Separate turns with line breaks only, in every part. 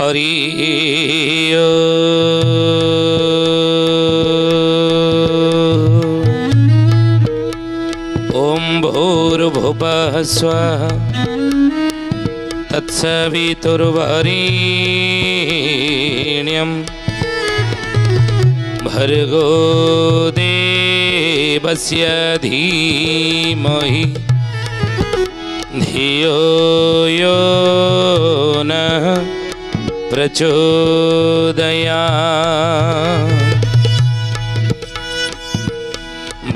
हरि ओम भूर्भुवः स्वः तत्सवितुर्वरेण्यं भर्गो देवस्य धीमहि धियो यो नः प्रचोदयात्।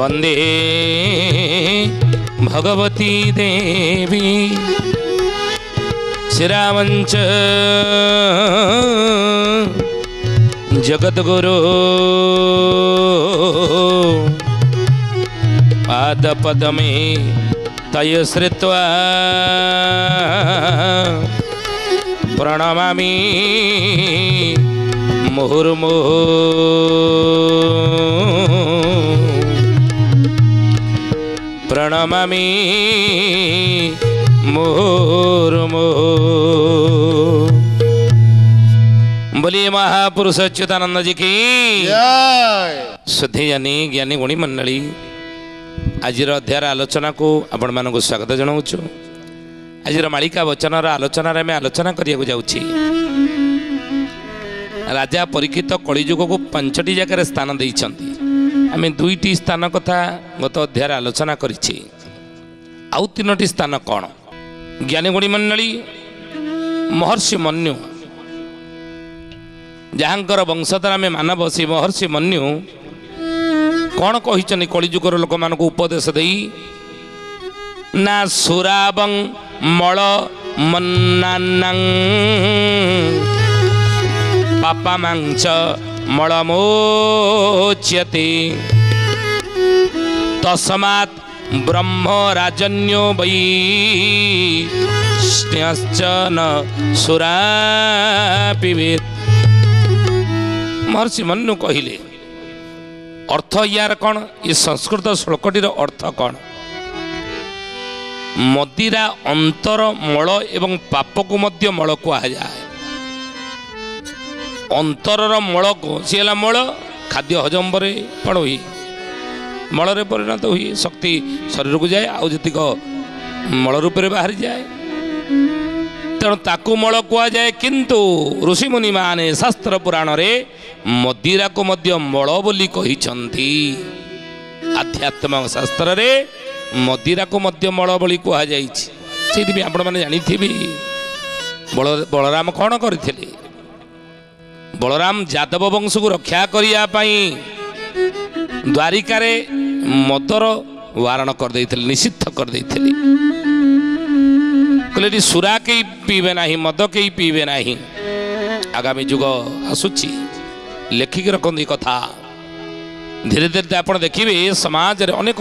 वंदे भगवती देवी श्रीरामञ्च जगद्गुरो पादपद्मे तय श्रुत्वा प्रणमामि मुहुर्मुहुः प्रणमामि मुहुर्मुहुः। बोलिए महापुरुष अच्युतानंद जी की श्रद्धेयानी ज्ञानी गुणी मंडली आज अध्याय आलोचना को आपण मानक स्वागत जनाऊँ। आज मालिका वचन आलोचना आलोचना करने जाऊँगी। राजा परीक्षित कलिजुग को 5टी जगह स्थान देइछंती। आम 2टी स्थान कथा गत अध्याय आलोचना करिछि। आउ 3टी स्थान कौन ज्ञानी गुणी मंडली महर्षि मन्यु जहाँकर वंशधर आम मानव से महर्षि मन्यु कौन कही कलिजुगर लोक मान उपदेश दे ना सुराबं मल मन्नानां पापा मांच मलमोच्यते तस्मात् ब्रह्म राजन्यो वै स्न्यश्चन सुरा पिबेत्। महर्षि मन्यु कहिले अर्थ यार कौन ये संस्कृत श्लोकटीर अर्थ कौन मदिरा अंतर मल एवं पाप को मध्य मल कहुए। अंतरर मल को सी है मल खाद्य हजम पर कौन हुई मल रे परिणत हुई शक्ति शरीर को जाए आतीक मल रूप में बाहरी जाए तेणु ताकू मल कहुए। किंतु ऋषि मुनि माने शास्त्र पुराण रे मदिरा को मध्य मल बोली कहिछंती। आध्यात्म शास्त्र रे मदिरा को मध्य मल बोली कहुଯାଇଛି। से आपण मैंने जानिथिबी बलराम कौन करथिले। बलराम यादव वंश को रक्षा करिया पई द्वारिका रे मदर वारण कर देथिले निषिद्ध कर देथिले। कहले सुरा के पीबे नाही मद के पीबे नाही। आगामी जुग आसुची लेखिक रखती कथा धीरे धीरे आप देखिए समाज रे अनेक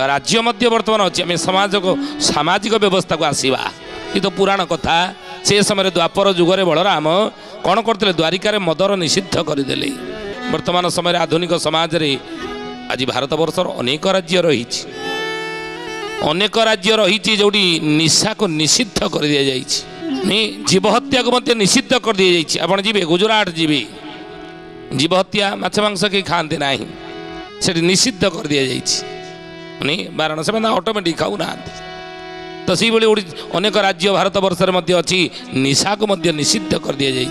राज्य मध्य वर्तमान अच्छी आम समाज को सामाजिक व्यवस्था को आसवा ये तो पुराण कथा। से समय द्वापर जुगरे बलराम कौन करते द्वारिका रे मदर निषिद्ध करदे। वर्तमान समय आधुनिक समाज रे आज भारत वर्षर अनेक राज्य रही जोटी निशा को निषिद्ध कर दि जाए जीव हत्या को मध्य निषिद्ध कर दि जाए। आप जी गुजरात जी जीव हत्या माछ मांस कहीं खाते ना से निषिद्ध कर दि जाए बाराणसी में ऑटोमेटिक खाऊ ना। तो से अनेक राज्य भारत वर्ष अच्छी निशा को मध्य निषिद्ध कर दि जाए।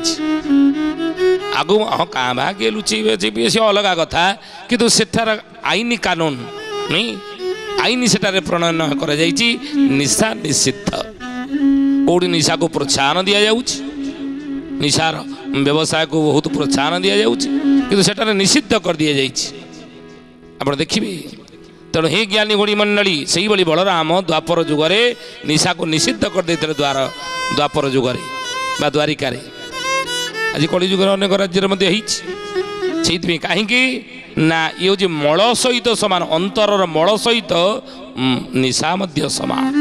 आगु हाँ क्या भा किए लुचेबे सी अलग कथा किंतु सेठार आईन कानून नहीं आईन सेठारे प्रणयन कर निशा निषिद्ध कौटी निशा को प्रोत्साहन दि जाऊँ निशार व्यवसाय को बहुत प्रोत्साहन दि जाऊँ किंतु सेठारे निषिद्ध कर दि जाए। आप देखिए तेणु हे ज्ञानी गुणी मंडली से ही बलराम द्वापर जुगरे निशा को निषिद्ध कर देते द्वापर जुगरे बा द्वारिका रे। आज कलिजुग अनेक राज्य कहीं ना ये हूँ मल सहित समान अंतरर मल सहित निशा मध्य समान।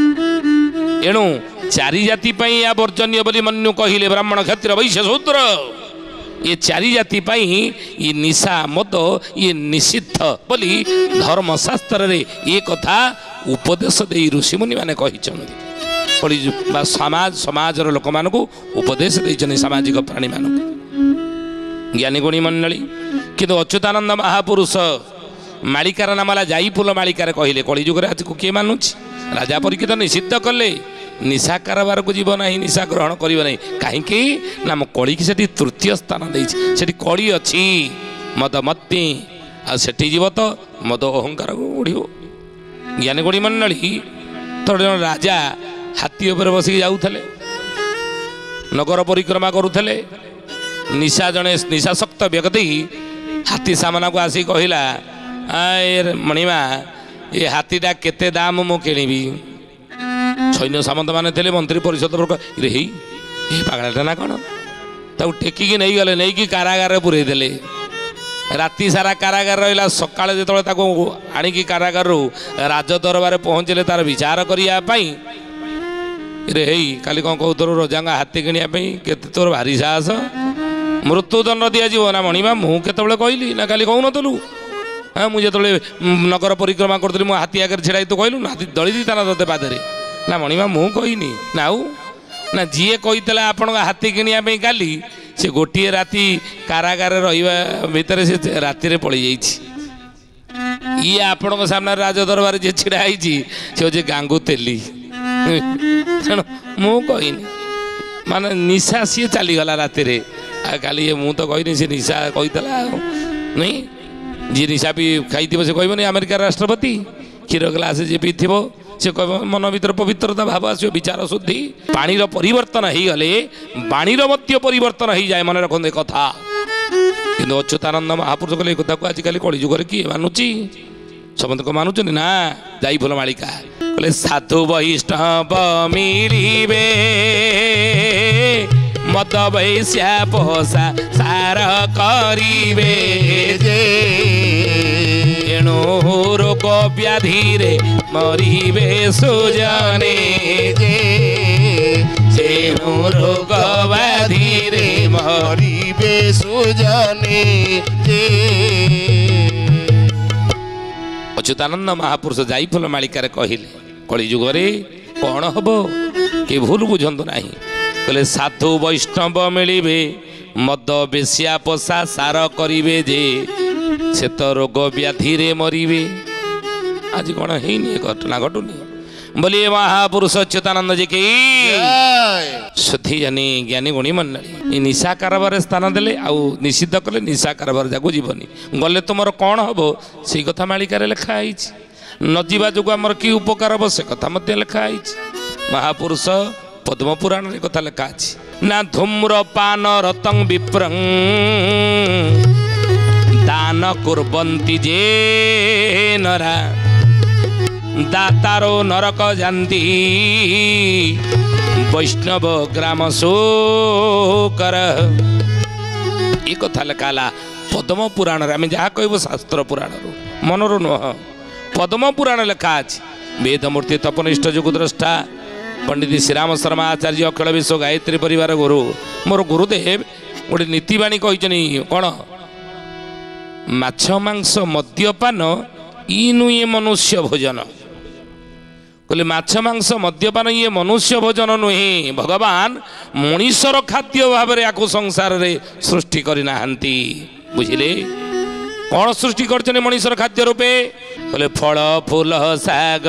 एणु चारि जाति या वर्जन्य बोली मन्यु कहिले ब्राह्मण क्षत्रिय वैश्य शूद्र ये चारि जाति ये निशा मद ये निषिद्ध बोली धर्मशास्त्र रे ये कथा उपदेश दे ऋषि मुनि माने कहिछन्ति। कली समाजर लोक मान उपदेश देते सामाजिक प्राणी मान ज्ञानी गुणी मंडली किंतु अच्युतानंद महापुरुष मालिकार नामला जाई फूल मालिकार कहले कलिजुग आज को किए मानुछि राजा परीक्षित निषिद्ध कले निशा कारबार को जीव ना निशा ग्रहण करियो नहीं कहीं ना मो कली की सेठी तृतीय स्थान देछि कली अच्छी मद मत्ती आठी जीव तो मद अहंकार उड़ो ज्ञानी गुणी मंडली थोड़े जन राजा हाथी उपर बसिक जाऊले नगर परिक्रमा करुले निशा जड़े निशाशक्त व्यक्ति हाथी सामना को आसी कहला मणिमा ये हाथीटा केते दाम मु किणवी सैन्य सामंत माने थे मंत्री परिषद रे ये पागलाटा ना कौन ताऊ टेकिकी नहीं गले नहीं कि कारागार पुरे देले राति सारा कारागार रहा सकाଳେ ଯେତେବେଳେ ତାକୁ ଆଣିକି କାରାଗାରରୁ ରାଜ ଦରବାରରେ ପହଞ୍ଚିଲେ ତାର ବିଚାର କରିବା ପାଇଁ ରେ ହେଇ କାଲି କ'ଣ କହୁଥିଲୁ ରଜାଙ୍କ ହାତୀ କିଣିବା ପାଇଁ କେତେ ତୋର ଭାରି ସାହସ ମୃତ୍ୟୁଦଣ୍ଡ ଦିଆଯିବ ନା ମଣିମା ମୁଁ କେତେବେଳେ କହିଲି ନା କାଲି କହୁନଥିଲୁ ହଁ ମୁଁ ଯେତେବେଳେ ନଗର ପରିକ୍ରମା କରୁଥିଲି ମୁଁ ହାତୀ ଆଗରେ ଛିଡ଼ା ହେଇ ତୁ କହିଲୁ ନା ହାତୀ ଦଳି ଦେଇଥାନା ତୋତେ ପାଦରେ ନା ମଣିମା ମୁଁ କହିନି ନା ଆଉ ନା ଯିଏ କହିଥିଲା ଆପଣଙ୍କ हाथी किनिया ପାଇଁ କାଲି से गोटे राति कारागार रहिबा भितर से राति रे पड़ी जाइछि ये आपण सामने राज दरबार जे छिड़ा आइछि से जे गांगु तेली तेणु मु कहिनी माने निशा सी चली गला राति रे आ काली मु तो कहिनी से निशा कहितला नहीं जी निशा भी खाइथिबो से कहबो नहीं अमेरिका राष्ट्रपति क्षीर ग्लास जे पीथिबो से कह मन भर पवित्रता भाव आसो विचार शुद्धि पानीर परिवर्तन हो गले बाणीर मध्य परिवर्तन हो जाए मन रखते कथा कि अच्युतानंद महापुरुष कहले कथा को आजिकल कलिजुगर किए मानुची समस्त को मानुच ना जाई फूल मालिका कहले साधु वैष्णव मिलिबे मद वैश्या पोषा सार करिबे एणु रोग व्याधि रे मरिबे सुजने जे रोग व्याधि रे
मरिबे सुजने
अच्युतानंद महापुरुष जाई फूल मालिकार कहले कलिजुगरे कौन हम कि भूल बुझंतु नहीं कहले साधु वैष्णव मिलिबे मद बेसिया पोषा सार करिबे जे से तो रोग व्याधि रे मरिबे आज कौन है घटना घटुनी बोलिए महापुरुष अच्युतानंद जी की शुद्धि जानी ज्ञानी गुणी मंडली निशा कारबार स्थान देले आउ निषिद्ध कले निशा कारबार जाकू जीवनी गले तुमर कौन हम से कथा मालिकार लिखाई न जीवा जो आमर कि उपकार हम से कथा मध्य लिखाई महापुरुष पद्म पुराण रे कथा लिखा अछि ना धूम्रपान रतं विप्रं दान कुर्वन्ति जे नरा दातारो नरक जानती वैष्णव ग्राम शोकर ये कथा लिखाला पद्म पुराण रे आम जहाँ कहब शास्त्र पुराण मनर नुह पद्म पुराण लिखा अछि वेदमूर्ति तपनिष्ठ जुगुद्रष्टा पंडित श्रीराम शर्मा आचार्य अखिल विश्व गायत्री परिवार गुरु मोर गुरुदेव गोटे नीतिवाणी कही कौन माछ मांस मद्यपान ई नुए मनुष्य भोजन कहले माछ मांस मद्यपान ये मनुष्य भोजन नुहे भगवान मनीषर खाद्य भाव में आको संसार रे सृष्टि करना बुझिले कौन सृष्टि कर मनीषर खाद्य रूपे कहले फल फूल शाग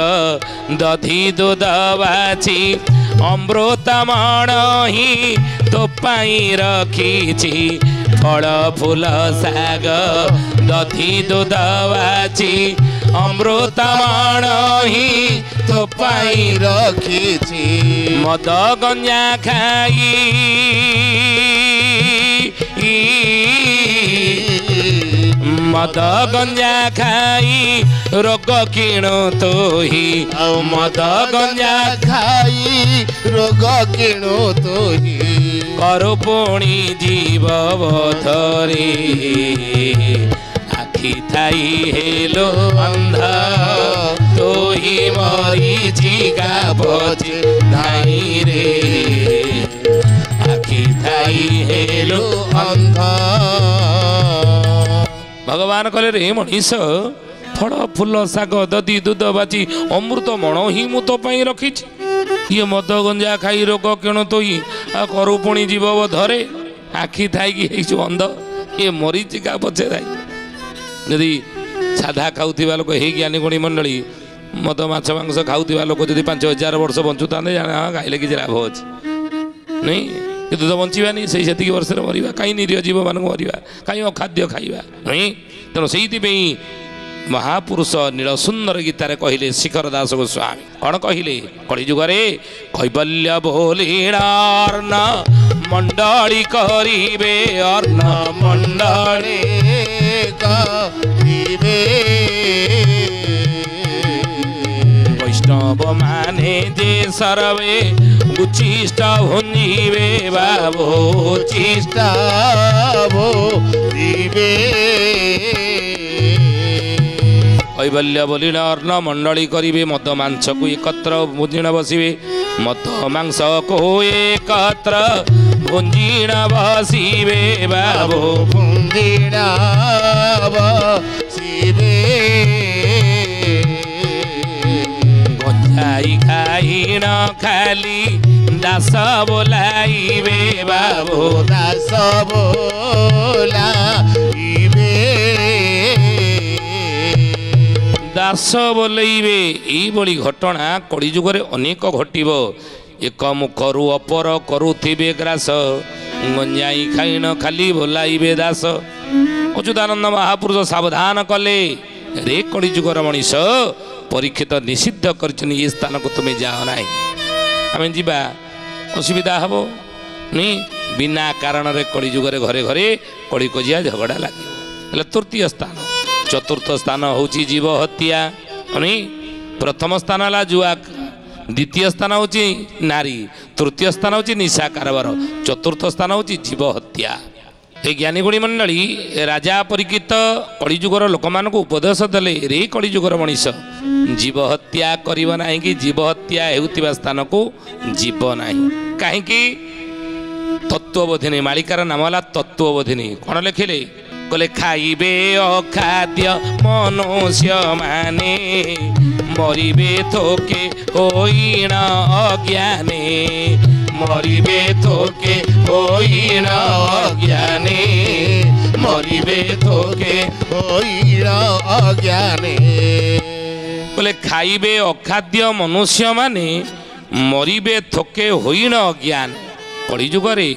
दधि दूध बाछी अमृतमण ही तो पाई रखी फल फूल शाग दधि दूध बाछी अमृतमण ही तो पाई रखी मद गंजा खाई मद गंजा खाई रोग किणु तो ही
मद गंजा खाई रोग किणु तो ही
करु पुणी जीव धरे आखि थाई हेलो अंध तो ही मरी जिगा बजे धाई रे आखि थाई हेलो
अंध
भगवान कहले रे मनीष फल फूल शाग दधि दूध बाची अमृत मण ही मु तो पाई रखी ये मद गंजा खाई रोग किणु तोई करू पुणी जीव धरे आखि थाई अंध ये मरीची का पछे थाई यदि साधा खाऊा लोक हे ज्ञानी गुणी मंडली मद माछ मांस खाऊा लोक जब 5000 वर्ष बंचुता हाँ खाइले किसी लाभ अच्छे नहीं कितु तो बचानी से वर्ष मरवा कहीं निरीह जीव मान मरवा कहीं अखाद्य खाइबा नहीं तेणु से महापुरुष नीलसुंदर गीतार कहले शिखर दास गोस्वामी कौन कहले कलि जुगरे कैबल्य बोलीण मंडली करिबे अर्ण
मंडले करिबे
वैष्णव माने जे सर्वे उचिष्ट भुंजीवे बाबो
चिष्टा भुंजीवे
कैबल्य बोलीण अर्ण मंडली करिबे मद मांस को एकत्र भुंजीण बसिबे मद मांस को एकत्र भुंजीण बसिबे बाबो
भुंजीण बसिबे
गंजाई खाइण खाली दास बोलाइबे बाबो
दास बोलाइबे
दास बोलैबे यही घटना कलिजुगरे अनेक घटिब एक मुखरु अपर करुथिबे ग्रास गंजाई खाइण खाली बोलाइबे दास अच्युतानंद महापुरुष सावधान कले रे कलिजुगर मनीष परीक्षित निषिद्ध कर ये स्थान को तुम्हें जाओ ना आम जा असुविधा हम नहीं बिना कारण रे कलिजुगरे घरे घरे कली कजिया झगड़ा लगे तृतीय स्थान चतुर्थ स्थान होची जीव हत्या नहीं प्रथम स्थान है जुआ द्वितीय स्थान होची नारी तृतीय स्थान होची निशा कारबार चतुर्थ स्थान होची जीव हत्या ए ज्ञानी गुणी मंडली राजा परीक्षित कलिजुगर लोक मान उपदेश देले रे कलिजुगर मनीष जीव हत्या करिव नाही कि जीव हत्या हेउतिबा स्थान को जीव नाही काहे कि तत्वबोधिनी मालिकार नाम है तत्वबोधिनी कौन लिखिले कले खाइबे अखाद्य मनुष्य माने मरिबे थोके होइण अज्ञाने मरिबे थोके होइण अज्ञाने मरिबे थोके
होइण अज्ञाने
बोले खाइबे अखाद्य मनुष्य माने मरिबे थोके होइण अज्ञान कलिजुगरे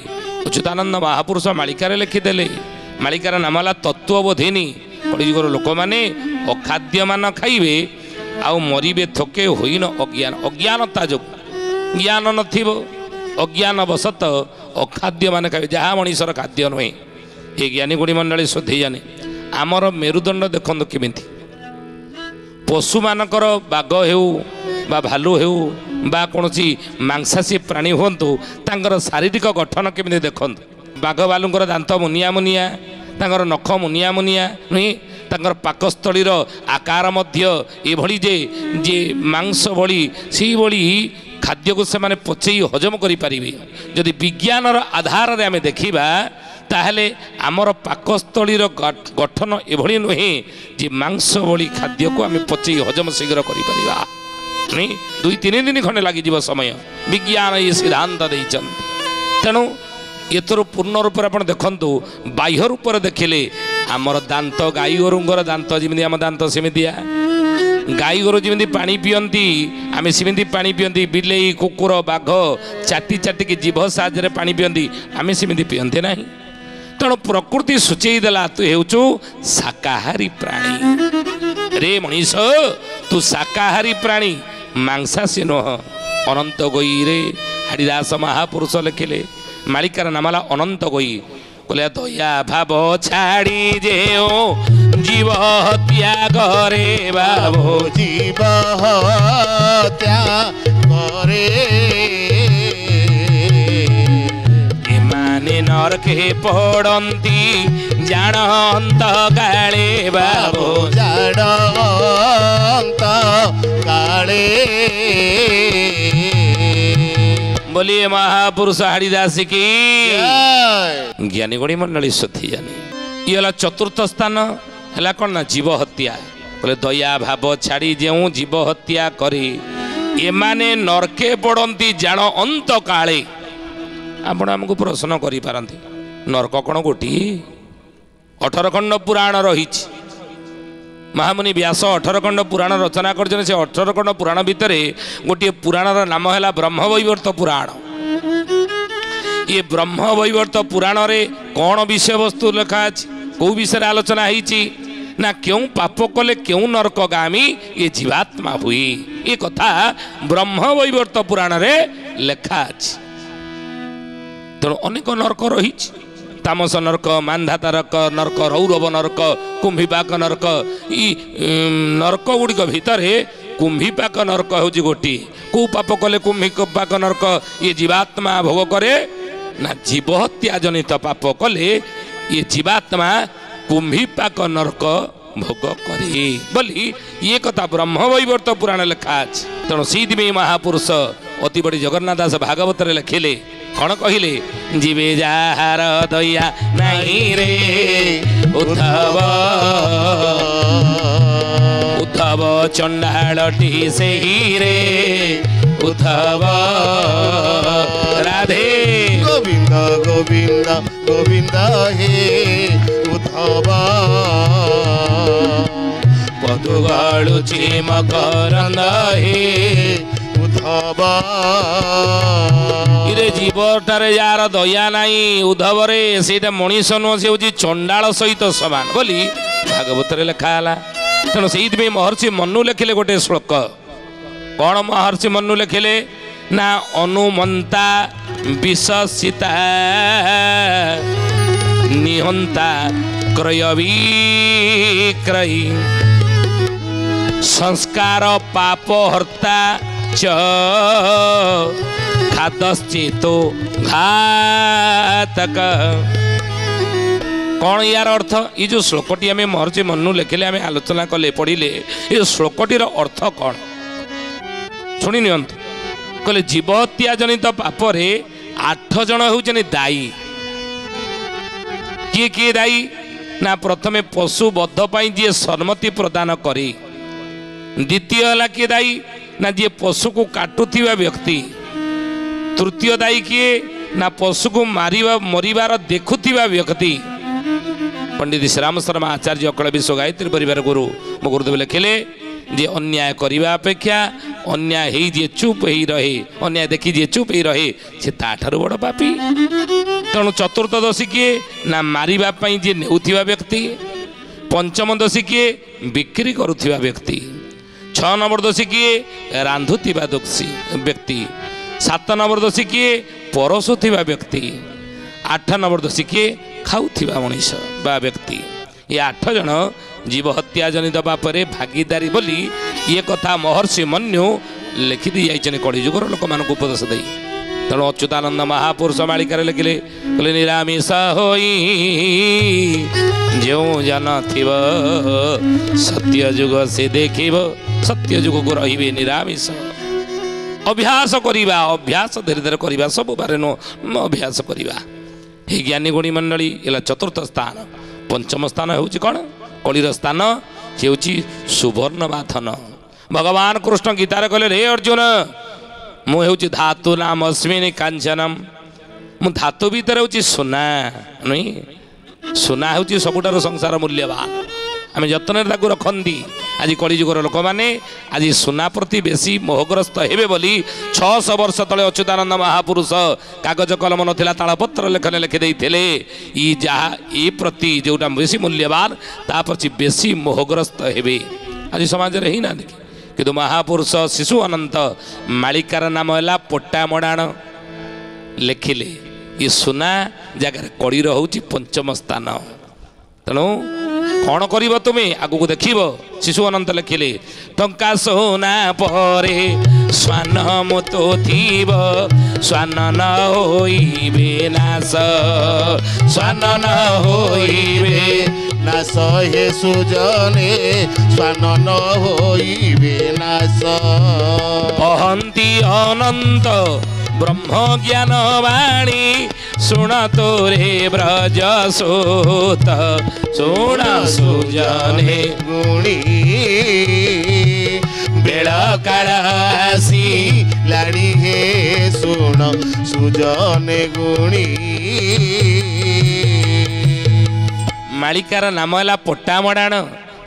अच्युतानंद महापुरुष मालिकार लिखिदेले मालिकार नाम है तत्वबोधिनी कलिजुगर लोक मैंने अखाद्य मान खाइबे आउ मरिबे थोके होइण अज्ञान अज्ञानता जो ज्ञान नथिबो अज्ञान वशत अखाद्य मान खाइबे जहाँ मनीषर खाद्य नुहे ये ज्ञानी गुणी मंडली शोधि जाने आमर मेरुदंड देखो केमिति पशु मानकर बाघ हेउ बा भालू हेउ बा कौन मांसाशी प्राणी हुंतु तांकर शारीरिक गठन केमिति देखंतु बाघ भालुंकर दांत मुनिया मुनिया तांकर नख मुनिया मुनिया नुहे तांकर पाकस्थलीर आकार मध्य एभली जे जे मांस भली से भली खाद्य को से माने पचई हजम करि पारिबे जदि विज्ञानर आधार रे आमे देखिबा ताहले आमर पाकस्थलीर गठन एभली नुहे जे मांस भली खाद्य को आमे पचई हजम शीघ्र करि पारिबा नहीं 2-3 दिन खंडे लगी जीव समय विज्ञान ये सिद्धांत देइछन तेणु एथर पूर्ण रूप आप देखु बाह्य रूप देखिले आमर दांत गाई गोरुंर दांत जमी आम दांत सेमितिया गाई गोरु जमी पानी पियंती आम सेमती पानी पियंती बिलेई कुकुर बाघ चाटी चाटिकी जीभ साहाय्य पानी पियंती आम सेमती पियंती ना तेणु प्रकृति सूचईदेला तू हेउचु शाकाहारी प्राणी रे मनीष तू शाकाहारी प्राणी मांसाशी नुह अनंत गोई रे हरिदास महापुरुष लिखिले मालिकार नाम है अनंत गोई कहले दया भाव छाड़ी जेओ जीव हत्या करे बाबो
जीव हत्या करे
एमाने नरके पड़ती जानत काले बाबो
जानत काले
बोलिए महापुरुष हरिदास की ज्ञानी गुणी मंडली शोधी जानी ये है चतुर्थ स्थान है कौन ना जीव हत्या बोले दया भाव छाड़ी जो जीव हत्या करे एमाने नरके पड़ती जान अंत काले आपण आमको प्रश्न करि पारंती नरक कौन गोटी 18 खंड पुराण रही महामुनि व्यास 18 खंड पुराण रचना कर 18 खंड पुराण भितर गोटे पुराणर नाम है ब्रह्मवैवर्त पुराण। ये ब्रह्मवैवर्त पुराण रे कौन विषय वस्तु लिखा कौ विषय आलोचना होती ना क्यों पाप कले क्यों नरकगामी ये जीवात्मा हुई ये कथा ब्रह्मवैवर्त पुराण रे लिखा तेणु अनेक नरक रही तामस नरक मानधाता नरक रौरव नरक कुंभीपाक नरक ई नरक गुड़िक भितर कुंभीपाक नरक हूँ गोटी कौ पाप कले कुंभीपाक नरक ये जीवात्मा भोग करे ना जीवहत्या जनित पाप कले ये जीवात्मा कुंभीपाक नरक भोग करे बोली ये कथा ब्रह्मवैवर्त पुराण लिखा तेणु सीधि महापुरुष अति बड़ी जगन्नाथ दास भागवत लिखिले कौन कहले जीवे जार दया नहीं रे उद्धव उद्धव चंडालटी से ही रे उद्धव राधे
गोविंद गोविंद गोविंद हे उद्धव
पदुगाळुची मकरंद हे
उद्धव
इरे जीवटारे यार दया नाई उद्धव रे से मनीष नुह से हूँ चंडाल सहित समान बोली भागवत लिखा है तेणु से महर्षि मनु लिखिले गोटे श्लोक कौन महर्षि मनु लिखिले ना अनुमंता विषसिता निहंता क्रय विक्रयी संस्कार पापहर्ता च खादश्चेतो घातक कौन यार अर्थ ये जो श्लोकटी आम महर्षि मनु लिखिले आम आलोचना कले पढ़िले ये श्लोकटीर अर्थ कौन शुणी नियंतु कहले जीवहत्या जनित पापरे 8 जन होउछनि दायी किए किए दायी ना प्रथमे पशु बध पाई जी सम्मति प्रदान करे द्वितीय है किए दायी ना जी पशु को काटुथिबा व्यक्ति तृतीय दायी किए ना पशु को मारिबा मरिबार देखुथिबा व्यक्ति पंडित श्रीराम शर्मा आचार्य अकल विश्व गायत्री परिवार गुरु मो गुरुदेव लिखिले जे अन्याय करने अपेक्षा अन्याय ही जे चुप ही रहे अन्याय देखी जे चुप ही रहे से ताठारु बड़ पापी तेणु चतुर्थदशी किए ना मारिबाई जे नेउथिबा व्यक्ति पंचम दशी किए बिक्री करुथिबा व्यक्ति 6 नंबर दोषी किए रांधुथिबा दोषी व्यक्ति 7 नंबर दोषी किए परसुथिबा व्यक्ति 8 नंबर दोषी किए खाउथिबा मनीष बा व्यक्ति ये 8 जन जीव हत्या जनित पापरे भागीदारी बोली ये कथा महर्षि मनु लिखि दी जाइछन कलिजुगर लोक मान उपदेश दे तेणु अच्युतानंद महापुरुष मालिकार लिखिले कहले निरामिष होई जो जन थिब सत्य जुग से देखिब सत्य जुग को रहिबे निरामिष अभ्यास करिबा अभ्यास धीरे धीरे करिबा सब बारे नो अभ्यास करिबा हे ज्ञानी गुणी मंडली एला चतुर्थ स्थान पंचम स्थान होउची कोन कलिर स्थान से होउची सुवर्ण बाथन भगवान कृष्ण गीतार कहले रे अर्जुन मु होउची धातु नाम अस्मिन् कांचनम मु धातु भीतर होउची सोना नहीं सोना होउची सबुठार संसार मूल्यवान आम जतन रखती आज कलिजुगर लोक मैंने आज सोना प्रति बेसी मोहग्रस्त हेबे बोली 600 वर्ष तले अच्युतानंद महापुरुष कागज कलम नथिला तालपत्र लेखन लिखिदे ये प्रति जोटा बेसी मूल्यवान ता प्रति बेसी मोहग्रस्त हेबे आज समाज रे ही ना किंतु महापुरुष शिशु अनंत मालिकार नाम है पोटा मडाण लिखिले ये सोना जगार कड़ीर होउची पंचम स्थान तेणु कौन कर तुम्हें आगू देख शिशु अनंत लिखिले टंका सोना परे स्वान मुतो थीब स्वान न होइबे नाश स्वान न होइबे
नाश हे सुजने स्वान न होइबे नाश
अहंती अनंत ब्रह्म ज्ञान वाणी सुण तोरे ब्रज सूत सुण सुजने
गुणी
ବେଳ କାଳ
ଆସି ଲାଣି ହେ ଶୁଣ ସୁଜନେ ଗୁଣି।
ମାଳିକାର ନାମ ହେଲା ପଟ୍ଟାମଡ଼ାଣ।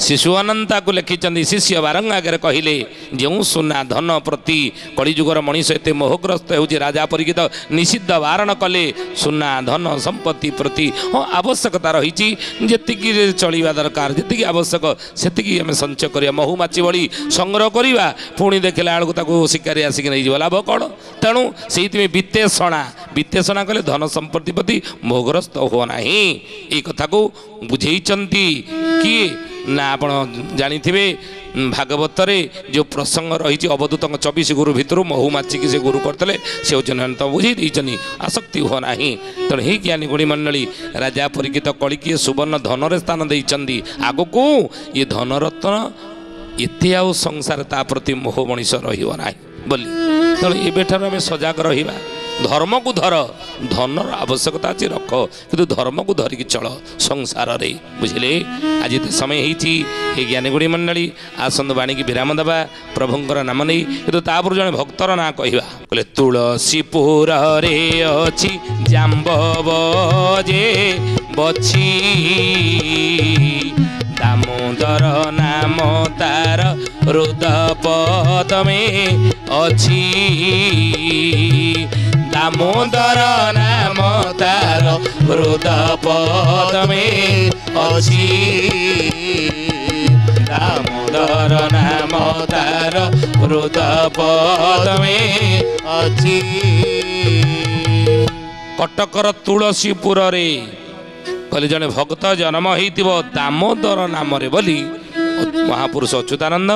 ଶିଶୁ ଅନନ୍ତାକୁ ଲେଖିଛନ୍ତି ଶିଷ୍ୟ ବାରଙ୍ଗ ଆଗରେ କହିଲେ ଯେଉଁ ସୁନା ଧନ ପ୍ରତି କଳିଯୁଗର ମଣିଷ ଏତେ ମୋହଗ୍ରସ୍ତ ହେଉଛି ରାଜା ପରିଚିତ ନିଷିଦ୍ଧ ବାରଣ କଲେ ସୁନା ଧନ ସମ୍ପତ୍ତି ପ୍ରତି ହଁ ଆବଶ୍ୟକତା ରହିଛି ଯେତିକି ଚଳିବା ଦରକାର ଯେତିକି ଆବଶ୍ୟକ ସେତିକି ଆମେ ସଞ୍ଚୟ କରିବା ମହୁମାଛି ଭଳି ସଂଗ୍ରହ କରିବା ପୁଣି ଦେଖିଲା ବେଳକୁ ତାକୁ ଶିକାରୀ ଆସିକି ନେଇଯିବ ଲାଭ କ'ଣ। ତେଣୁ ସେଇଥିପାଇଁ ବିତ୍ତେଷଣା କଲେ ଧନ ସମ୍ପତ୍ତି ପ୍ରତି ମୋହଗ୍ରସ୍ତ ହୁଅ ନାହିଁ। ଏଇ କଥାକୁ ବୁଝେଇଛନ୍ତି କିଏ ନା ଆପଣ ଜାଣିଥିବେ ଭାଗବତରେ ଯେଉଁ ପ୍ରସଙ୍ଗ ରହିଛି ଅବଧୂତଙ୍କ 24 ଗୁରୁ ଭିତରୁ ମହୁମାଛିକି ସେ ଗୁରୁ କରିଥିଲେ ସେ ହେଉଛି ବୁଝେଇ ଦେଇଛନ୍ତି ଆସକ୍ତି ହୁଅ ନାହିଁ। ତେଣୁ ହିଁ ଜ୍ଞାନୀ ଗୁଣୀ ମଣ୍ଡଳୀ ରାଜା ପରିଚିତ କଳିକିଏ ସୁବର୍ଣ୍ଣ ଧନରେ ସ୍ଥାନ ଦେଇଛନ୍ତି ଆଗକୁ ଏ ଧନରତ୍ନ ଏତେ ଆଉ ସଂସାର ତା ପ୍ରତି ମୋହ ମଣିଷ ରହିବ ନାହିଁ ବୋଲି। ତେଣୁ ଏବେଠାରୁ ଆମେ ସଜାଗ ରହିବା। ଧର୍ମକୁ ଧର ଧନର ଆବଶ୍ୟକତା ଅଛି ରଖ କିନ୍ତୁ ଧର୍ମକୁ ଧରିକି ଚଳ ସଂସାରରେ ବୁଝିଲେ। ଆଜି ତ ସମୟ ହେଇଛି ଏ ଜ୍ଞାନୀ ଗୁଣୀ ମଣ୍ଡଳୀ ଆସନ୍ତୁ ବାଣୀକି ବିରାମ ଦେବା ପ୍ରଭୁଙ୍କର ନାମ ନେଇ। କିନ୍ତୁ ତାପରେ ଜଣେ ଭକ୍ତର ନାଁ କହିବା କହିଲେ ତୁଳସୀପୁରରେ ଅଛି ଜାମ୍ବବ ଯେ ବଛି ଦାମୋଦର ନାମ ତାର ହୃଦପଦମେ ଅଛି ଦାମୋଦର ନାମ ତାର ହୃଦପଦମେ ଅଛି ଦାମୋଦର ନାମ ତାର ହୃଦପଦମେ ଅଛି। କଟକର ତୁଳସୀପୁରରେ କହିଲେ ଜଣେ ଭକ୍ତ ଜନ୍ମ ହେଇଥିବ ଦାମୋଦର ନାମରେ ବୋଲି ମହାପୁରୁଷ ଅଚ୍ୟୁତାନନ୍ଦ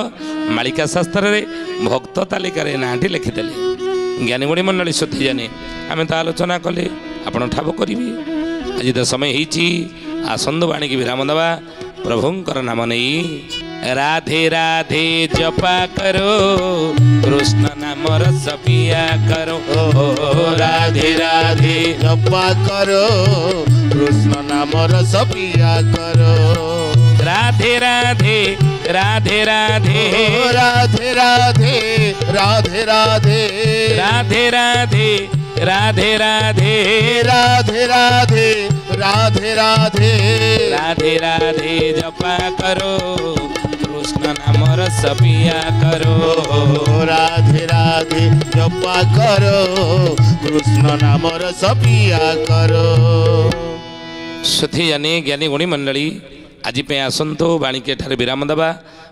ମାଳିକା ଶାସ୍ତ୍ରରେ ଭକ୍ତ ତାଲିକାରେ ନାଁଟି ଲେଖିଦେଲେ। ଜ୍ଞାନୀଗୁଣୀ ମଣ୍ଡଳୀ ସତ୍ୟ ଜାନେ ଆମେ ତ ଆଲୋଚନା କଲେ ଆପଣ ଠାବ କରିବେ। ଆଜି ତ ସମୟ ହେଇଛି ଆସନ୍ତୁ ବାଣୀକି ବିରାମ ଦେବା ପ୍ରଭୁଙ୍କର ନାମ ନେଇ। ରାଧେ ରାଧେ ଜପା କରୋ କୃଷ୍ଣ ନାମ ରସ ପିଆ କରୋ
ରାଧେ ରାଧେ ଜପା କରୋ କୃଷ୍ଣ ନାମ ରସ ପିଆ କରୋ
राधे राधे राधे राधे
राधे राधे राधे राधे
राधे राधे राधे राधे
राधे राधे राधे राधे
राधे राधे जपा करो कृष्ण नाम रस पिया करो
राधे राधे जपा करो कृष्ण नाम रस पिया करो।
सुधी जाने ज्ञानी गुणी मंडली आज आसतु बाणीके ठारे विराम देवा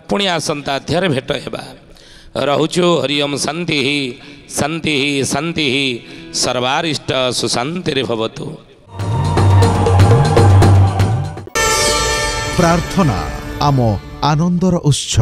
पुणी आसंता अध्याय भेट हेबा रहुचु हरिओम शांति शांति शांति सर्वारिष्ट सुशांति भवतु।
प्रार्थना आम आनंदर उत्स।